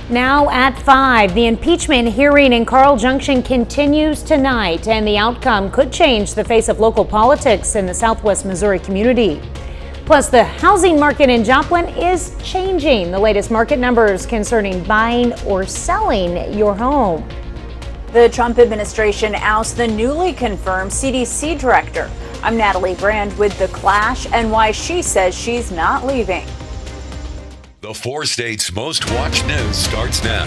Now at 5, the impeachment hearing in Carl Junction continues tonight, and the outcome could change the face of local politics in the Southwest Missouri community. Plus, the housing market in Joplin is changing. The latest market numbers concerning buying or selling your home. The Trump administration ousts the newly confirmed CDC director. I'm Natalie Brand with The Clash and why she says she's not leaving. The 4 states' most watched news starts now.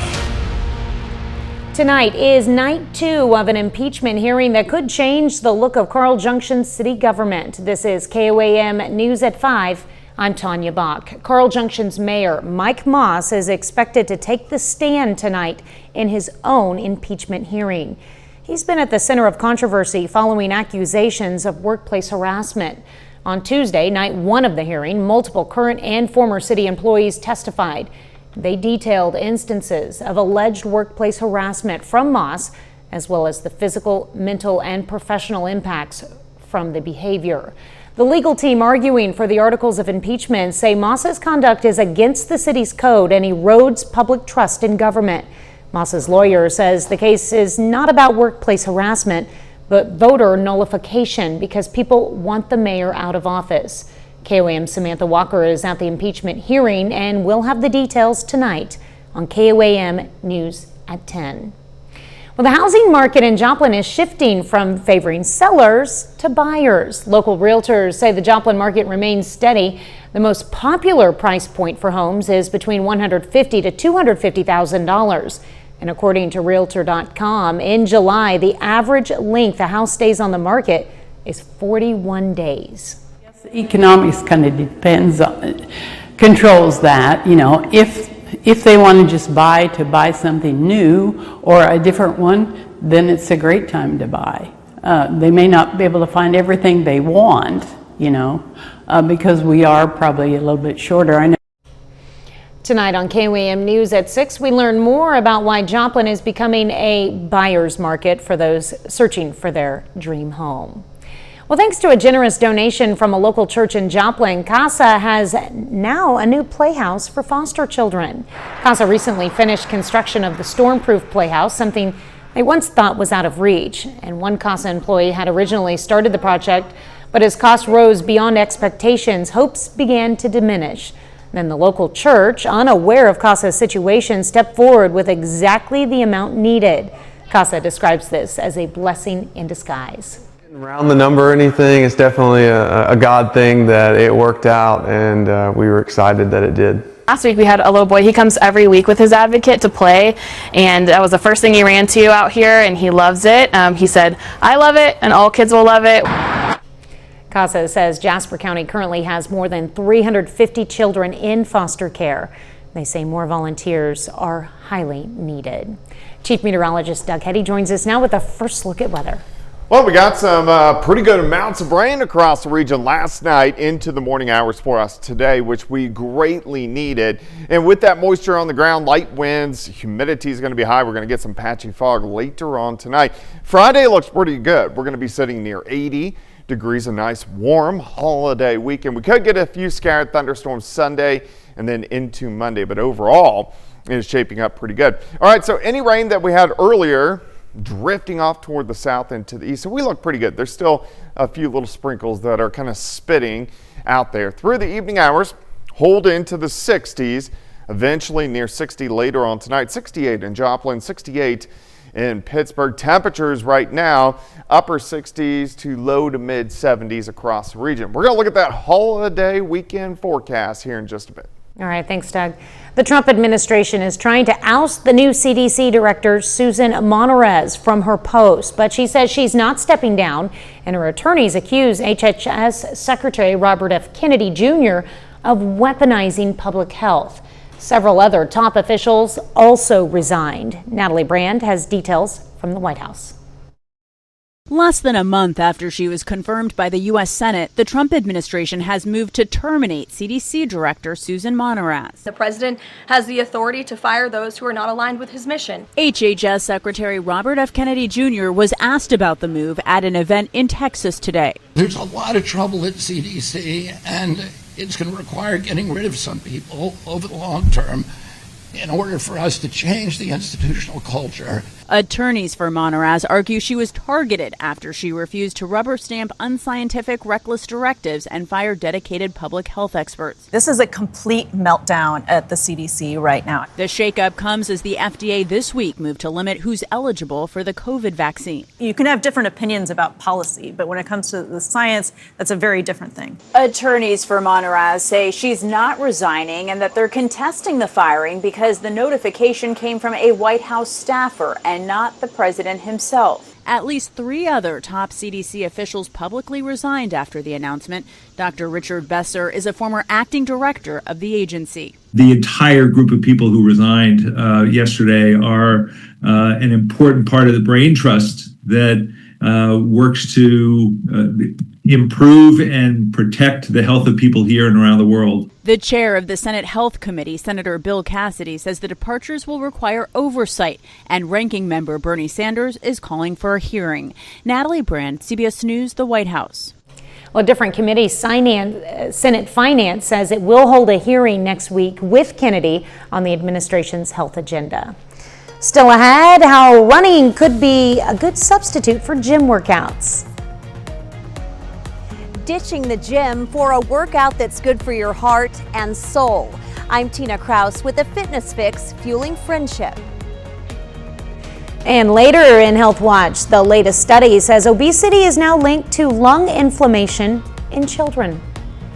Tonight is night 2 of an impeachment hearing that could change the look of Carl Junction's city government. This is KOAM News at 5. I'm Tanya Bach. Carl Junction's mayor, Mike Moss, is expected to take the stand tonight in his own impeachment hearing. He's been at the center of controversy following accusations of workplace harassment. On Tuesday, night 1 of the hearing, multiple current and former city employees testified. They detailed instances of alleged workplace harassment from Moss, as well as the physical, mental, and professional impacts from the behavior. The legal team arguing for the articles of impeachment say Moss's conduct is against the city's code and erodes public trust in government. Moss's lawyer says the case is not about workplace harassment, but voter nullification because people want the mayor out of office. KOAM's Samantha Walker is at the impeachment hearing and will have the details tonight on KOAM News at 10. Well, the housing market in Joplin is shifting from favoring sellers to buyers. Local realtors say the Joplin market remains steady. The most popular price point for homes is between $150,000 to $250,000. And according to Realtor.com, in July, the average length a house stays on the market is 41 days. Yes, economics kind of depends on, controls that. You know, if they want to just buy something new or a different one, then it's a great time to buy. They may not be able to find everything they want, you know, because we are probably a little bit shorter. I know. Tonight on KOAM News at 6, we learn more about why Joplin is becoming a buyer's market for those searching for their dream home. Well, thanks to a generous donation from a local church in Joplin, CASA has now a new playhouse for foster children. CASA recently finished construction of the storm-proof playhouse, something they once thought was out of reach. And one CASA employee had originally started the project, but as costs rose beyond expectations, hopes began to diminish. Then the local church, unaware of CASA's situation, stepped forward with exactly the amount needed. CASA describes this as a blessing in disguise. Round the number or anything, it's definitely a God thing that it worked out, and we were excited that it did. Last week we had a little boy. He comes every week with his advocate to play, and that was the first thing he ran to out here, and he loves it. He said, "I love it, and all kids will love it." CASA says Jasper County currently has more than 350 children in foster care. They say more volunteers are highly needed. Chief Meteorologist Doug Hetty joins us now with a first look at weather. Well, we got some pretty good amounts of rain across the region last night into the morning hours for us today, which we greatly needed. And with that moisture on the ground, light winds, humidity is going to be high. We're going to get some patchy fog later on tonight. Friday looks pretty good. We're going to be sitting near 80 degrees, a nice warm holiday weekend. We could get a few scattered thunderstorms Sunday and then into Monday, but overall it is shaping up pretty good. All right, so any rain that we had earlier drifting off toward the south and to the east, so we look pretty good. There's still a few little sprinkles that are kind of spitting out there through the evening hours. Hold into the 60s, eventually near 60 later on tonight. 68 in Joplin, 68 in Pittsburgh. Temperatures right now upper 60s to low to mid 70s across the region. We're going to look at that holiday weekend forecast here in just a bit. All right, thanks, Doug. The Trump administration is trying to oust the new CDC director, Susan Monterez, from her post, but she says she's not stepping down, and her attorneys accuse HHS Secretary Robert F. Kennedy Jr. of weaponizing public health. Several other top officials also resigned. Natalie Brand has details from the White House. Less than a month after she was confirmed by the U.S. Senate, the Trump administration has moved to terminate CDC Director Susan Monterez. The president has the authority to fire those who are not aligned with his mission. HHS Secretary Robert F. Kennedy Jr. was asked about the move at an event in Texas today. There's a lot of trouble at CDC, and it's going to require getting rid of some people over the long term. in order for us to change the institutional culture. Attorneys for Montaraz argue she was targeted after she refused to rubber stamp unscientific, reckless directives and fire dedicated public health experts. This is a complete meltdown at the CDC right now. The shakeup comes as the FDA this week moved to limit who's eligible for the COVID vaccine. You can have different opinions about policy, but when it comes to the science, that's a very different thing. Attorneys for Montaraz say she's not resigning and that they're contesting the firing because the notification came from a White House staffer and not the president himself. At least 3 other top CDC officials publicly resigned after the announcement. Dr. Richard Besser is a former acting director of the agency. The entire group of people who resigned yesterday are an important part of the brain trust that works to improve and protect the health of people here and around the world. The chair of the Senate Health Committee, Senator Bill Cassidy, says the departures will require oversight, and ranking member Bernie Sanders is calling for a hearing. Natalie Brand, CBS News, the White House. Well, a different committee, Senate Finance, says it will hold a hearing next week with Kennedy on the administration's health agenda. Still ahead, how running could be a good substitute for gym workouts. Ditching the gym for a workout that's good for your heart and soul. I'm Tina Kraus with the Fitness Fix, fueling friendship. And later in Health Watch, the latest study says obesity is now linked to lung inflammation in children.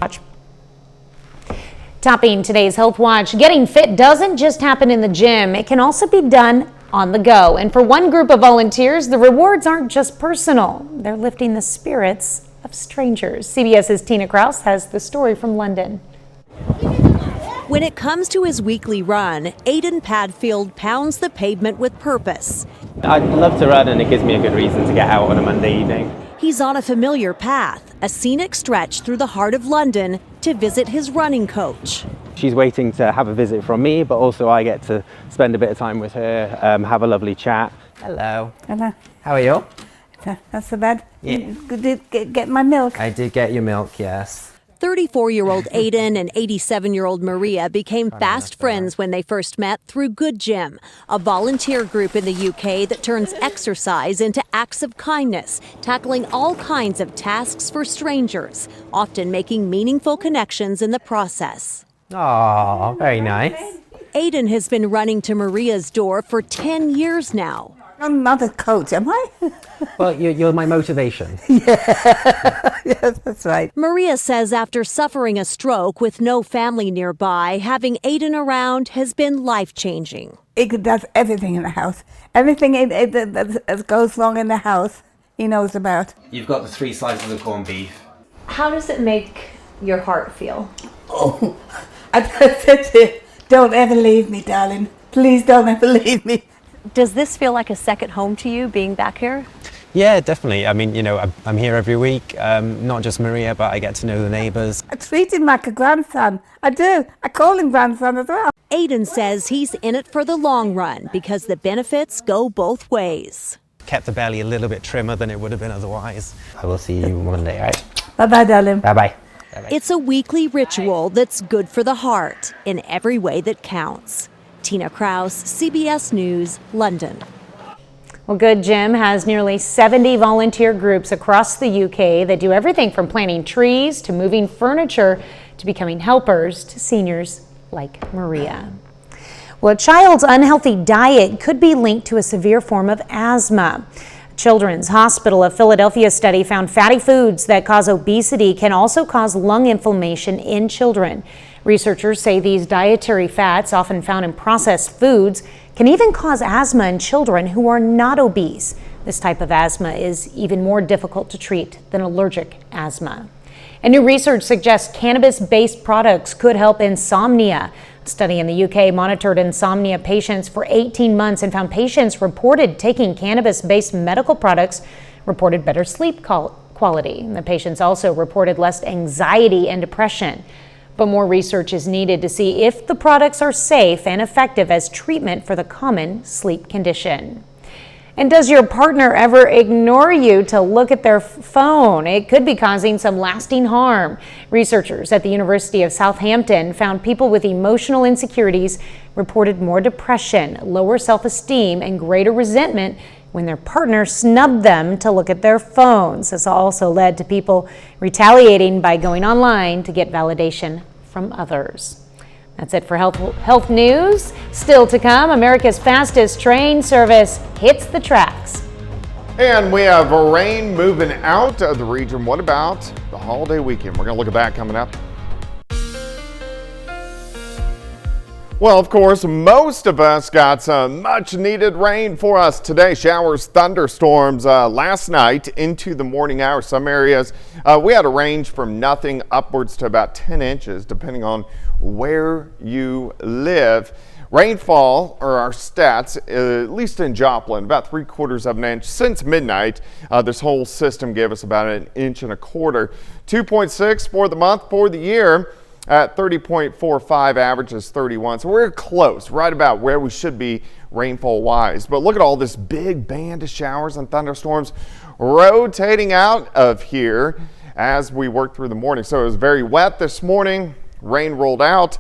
Watch. Topping today's Health Watch, getting fit doesn't just happen in the gym. It can also be done on the go. And for one group of volunteers, the rewards aren't just personal. They're lifting the spirits of strangers. CBS's Tina Kraus has the story from London. When it comes to his weekly run, Aiden Padfield pounds the pavement with purpose. I love to run and it gives me a good reason to get out on a Monday evening. He's on a familiar path, a scenic stretch through the heart of London to visit his running coach. She's waiting to have a visit from me, but also I get to spend a bit of time with her, have a lovely chat. Hello. Hello. How are you? Not so bad. Yeah. You did get my milk. I did get your milk, yes. 34-year-old Aiden and 87-year-old Maria became fast friends when they first met through Good Gym, a volunteer group in the UK that turns exercise into acts of kindness, tackling all kinds of tasks for strangers, often making meaningful connections in the process. Oh, very nice. Aiden has been running to Maria's door for 10 years now. I'm not a coach, am I? Well, you're my motivation. Yes, that's right. Maria says after suffering a stroke with no family nearby, having Aiden around has been life-changing. He does everything in the house. Everything that goes wrong in the house, he knows about. You've got the 3 slices of corned beef. How does it make your heart feel? Oh, I said to you, don't ever leave me, darling. Please don't ever leave me. Does this feel like a second home to you, being back here? Yeah, definitely. I mean, I'm here every week, not just Maria, but I get to know the neighbours. I treat him like a grandson. I do. I call him grandson as well. Aiden says he's in it for the long run because the benefits go both ways. Kept the belly a little bit trimmer than it would have been otherwise. I will see you Monday, all right? Bye-bye, darling. Bye-bye. It's a weekly ritual that's good for the heart in every way that counts. Tina Kraus, CBS News, London. Well, Good Gym has nearly 70 volunteer groups across the UK that do everything from planting trees to moving furniture to becoming helpers to seniors like Maria. Well, a child's unhealthy diet could be linked to a severe form of asthma. Children's Hospital of Philadelphia study found fatty foods that cause obesity can also cause lung inflammation in children. Researchers say these dietary fats, often found in processed foods, can even cause asthma in children who are not obese. This type of asthma is even more difficult to treat than allergic asthma. And new research suggests cannabis-based products could help insomnia. A study in the UK monitored insomnia patients for 18 months and found patients reported taking cannabis-based medical products reported better sleep quality. The patients also reported less anxiety and depression. But more research is needed to see if the products are safe and effective as treatment for the common sleep condition. And does your partner ever ignore you to look at their phone? It could be causing some lasting harm. Researchers at the University of Southampton found people with emotional insecurities reported more depression, lower self-esteem, and greater resentment when their partner snubbed them to look at their phones. This also led to people retaliating by going online to get validation from others. That's it for health news. Still to come, America's fastest train service hits the tracks. And we have rain moving out of the region. What about the holiday weekend? We're going to look at that coming up. Well, of course, most of us got some much needed rain for us today. Showers, thunderstorms last night into the morning hours. Some areas we had a range from nothing upwards to about 10 inches, depending on where you live. Rainfall, or our stats, at least in Joplin, about 3/4 of an inch since midnight. This whole system gave us about 1.25 inches. 2.6 for the month. For the year, at 30.45, average is 31. So we're close, right about where we should be rainfall wise. But look at all this big band of showers and thunderstorms rotating out of here as we work through the morning. So it was very wet this morning. Rain rolled out.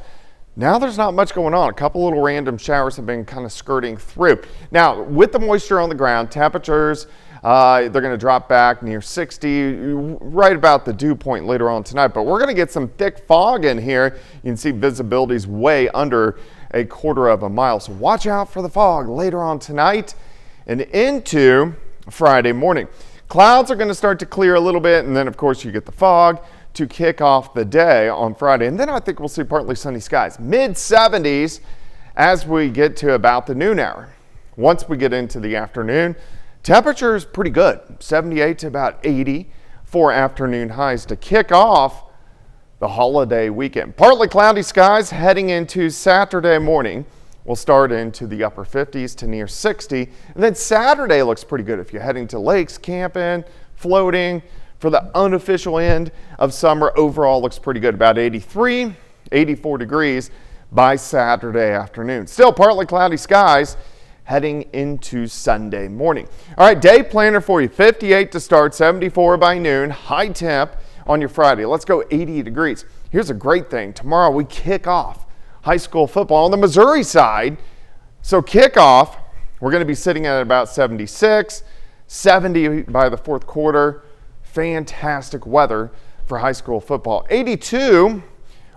Now there's not much going on. A couple little random showers have been kind of skirting through. Now, with the moisture on the ground, temperatures, they're going to drop back near 60, right about the dew point later on tonight. But we're going to get some thick fog in here. You can see visibility's way under 1/4 mile. So watch out for the fog later on tonight and into Friday morning. Clouds are going to start to clear a little bit, and then of course you get the fog to kick off the day on Friday. And then I think we'll see partly sunny skies. Mid-70s as we get to about the noon hour. Once we get into the afternoon, temperature is pretty good. 78 to about 80 for afternoon highs to kick off the holiday weekend. Partly cloudy skies heading into Saturday morning. We'll start into the upper 50s to near 60. And then Saturday looks pretty good if you're heading to lakes, camping, floating. For the unofficial end of summer, overall looks pretty good. About 83, 84 degrees by Saturday afternoon. Still partly cloudy skies heading into Sunday morning. All right, day planner for you. 58 to start, 74 by noon, high temp on your Friday. Let's go 80 degrees. Here's a great thing. Tomorrow we kick off high school football on the Missouri side. So kickoff, we're going to be sitting at about 76, 70 by the fourth quarter. Fantastic weather for high school football. 82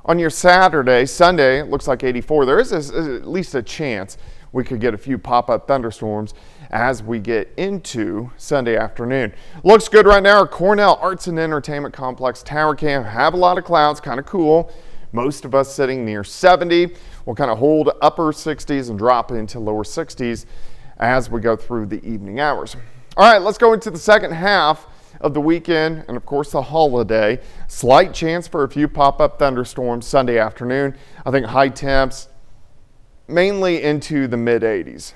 on your Saturday. Sunday, it looks like 84. There is at least a chance we could get a few pop-up thunderstorms as we get into Sunday afternoon. Looks good right now. Our Cornell Arts and Entertainment Complex Tower Cam have a lot of clouds, kind of cool. Most of us sitting near 70. We'll kind of hold upper 60s and drop into lower 60s as we go through the evening hours. All right, let's go into the second half of the weekend and of course the holiday. Slight chance for a few pop-up thunderstorms Sunday afternoon. I think high temps mainly into the mid 80s.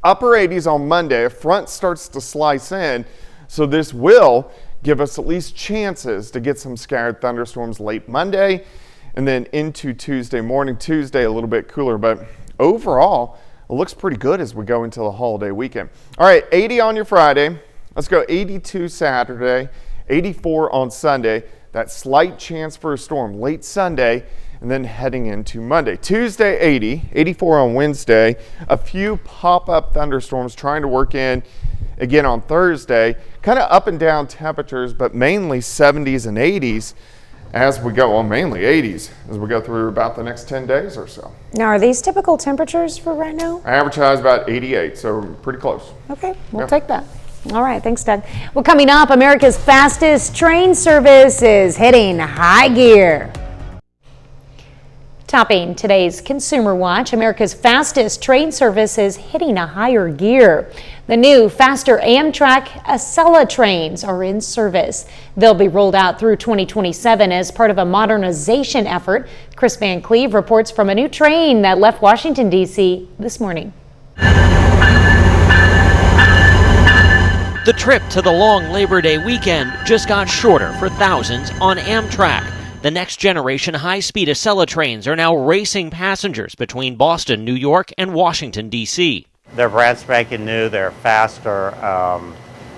Upper 80s on Monday. A front starts to slice in, so this will give us at least chances to get some scattered thunderstorms late Monday and then into Tuesday morning. Tuesday a little bit cooler, but overall it looks pretty good as we go into the holiday weekend. All right, 80 on your Friday. Let's go 82 Saturday, 84 on Sunday. That slight chance for a storm late Sunday and then heading into Monday. Tuesday 80, 84 on Wednesday. A few pop-up thunderstorms trying to work in again on Thursday. Kind of up and down temperatures, but mainly 70s and 80s as we go, well, mainly 80s as we go through about the next 10 days or so. Now, are these typical temperatures for right now? Average high is about 88, so pretty close. Okay, we'll take that. All right, thanks, Doug. Well, coming up, America's fastest train service is hitting high gear. Topping today's Consumer Watch, America's fastest train service is hitting a higher gear. The new, faster Amtrak Acela trains are in service. They'll be rolled out through 2027 as part of a modernization effort. Chris Van Cleve reports from a new train that left Washington, D.C. this morning. The trip to the long Labor Day weekend just got shorter for thousands on Amtrak. The next generation high-speed Acela trains are now racing passengers between Boston, New York, and Washington, D.C. They're brand spanking new, they're faster,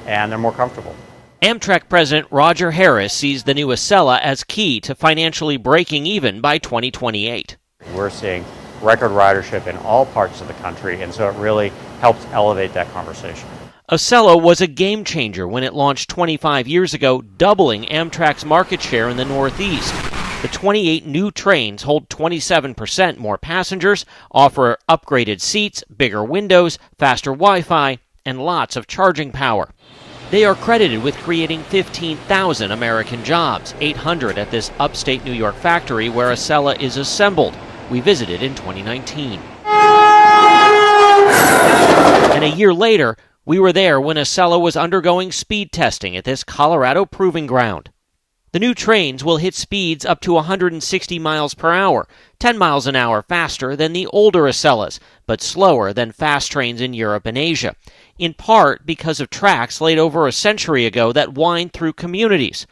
and they're more comfortable. Amtrak President Roger Harris sees the new Acela as key to financially breaking even by 2028. We're seeing record ridership in all parts of the country, and so it really helps elevate that conversation. Acela was a game changer when it launched 25 years ago, doubling Amtrak's market share in the Northeast. The 28 new trains hold 27% more passengers, offer upgraded seats, bigger windows, faster Wi-Fi, and lots of charging power. They are credited with creating 15,000 American jobs, 800 at this upstate New York factory where Acela is assembled. We visited in 2019. And a year later, we were there when Acela was undergoing speed testing at this Colorado proving ground. The new trains will hit speeds up to 160 miles per hour, 10 miles an hour faster than the older Acelas, but slower than fast trains in Europe and Asia, in part because of tracks laid over a century ago that wind through communities.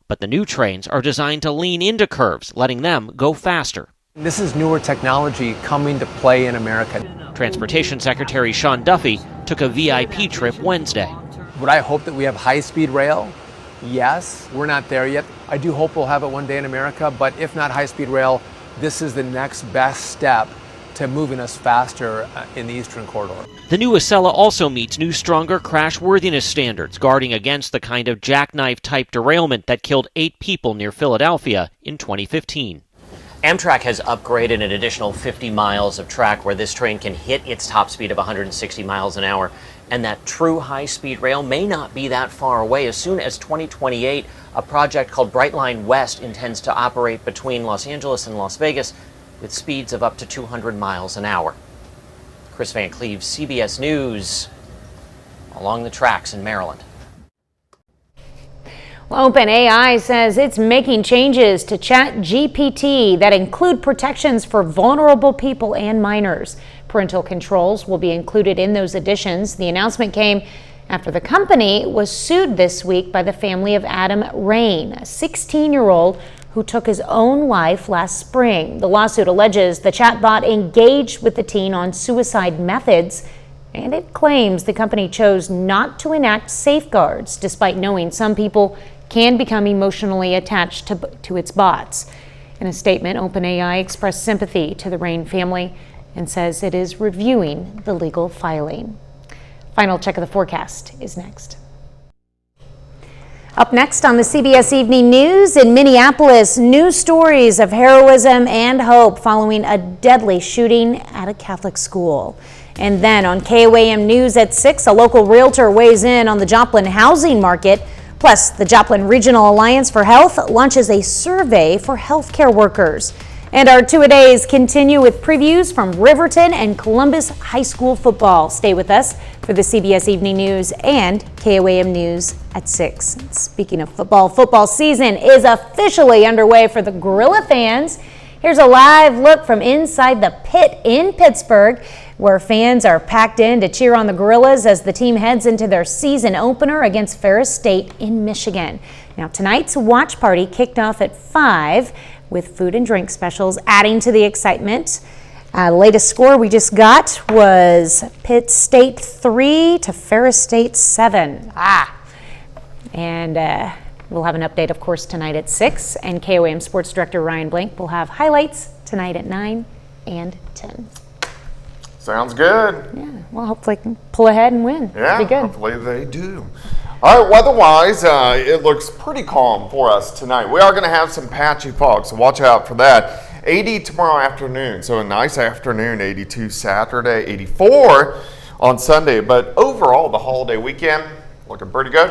But the new trains are designed to lean into curves, letting them go faster. This is newer technology coming to play in America. Transportation Secretary Sean Duffy took a VIP trip Wednesday. Would I hope that we have high-speed rail? Yes, we're not there yet. I do hope we'll have it one day in America, but if not high-speed rail, this is the next best step to moving us faster in the Eastern Corridor. The new Acela also meets new, stronger crashworthiness standards, guarding against the kind of jackknife-type derailment that killed 8 people near Philadelphia in 2015. Amtrak has upgraded an additional 50 miles of track where this train can hit its top speed of 160 miles an hour. And that true high-speed rail may not be that far away. As soon as 2028, a project called Brightline West intends to operate between Los Angeles and Las Vegas with speeds of up to 200 miles an hour. Chris Van Cleve, CBS News, along the tracks in Maryland. Well, OpenAI says it's making changes to ChatGPT that include protections for vulnerable people and minors. Parental controls will be included in those additions. The announcement came after the company was sued this week by the family of Adam Rain, a 16-year-old who took his own life last spring. The lawsuit alleges the chatbot engaged with the teen on suicide methods, and it claims the company chose not to enact safeguards despite knowing some people can become emotionally attached to its bots. In a statement, OpenAI expressed sympathy to the Rain family and says it is reviewing the legal filing. Final check of the forecast is next. Up next on the CBS Evening News, in Minneapolis, new stories of heroism and hope following a deadly shooting at a Catholic school. And then on KOAM News at 6, a local realtor weighs in on the Joplin housing market. Plus, the Joplin Regional Alliance for Health launches a survey for healthcare workers. And our two-a-days continue with previews from Riverton and Columbus High School football. Stay with us for the CBS Evening News and KOAM News at 6. Speaking of football, football season is officially underway for the Gorilla fans. Here's a live look from inside the pit in Pittsburgh, where fans are packed in to cheer on the Gorillas as the team heads into their season opener against Ferris State in Michigan. Now, tonight's watch party kicked off at 5 with food and drink specials adding to the excitement. The latest score we just got was Pitt State 3 to Ferris State 7. And we'll have an update, of course, tonight at 6. And KOAM Sports Director Ryan Blank will have highlights tonight at 9 and 10. Sounds good. Yeah, well, hopefully they can pull ahead and win. Yeah, be good. Hopefully they do. All right, weather-wise, it looks pretty calm for us tonight. We are going to have some patchy fog, so watch out for that. 80 tomorrow afternoon, so a nice afternoon. 82 Saturday, 84 on Sunday. But overall, the holiday weekend looking pretty good.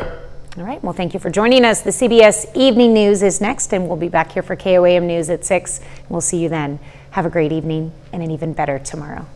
All right, well, thank you for joining us. The CBS Evening News is next, and we'll be back here for KOAM News at 6. We'll see you then. Have a great evening and an even better tomorrow.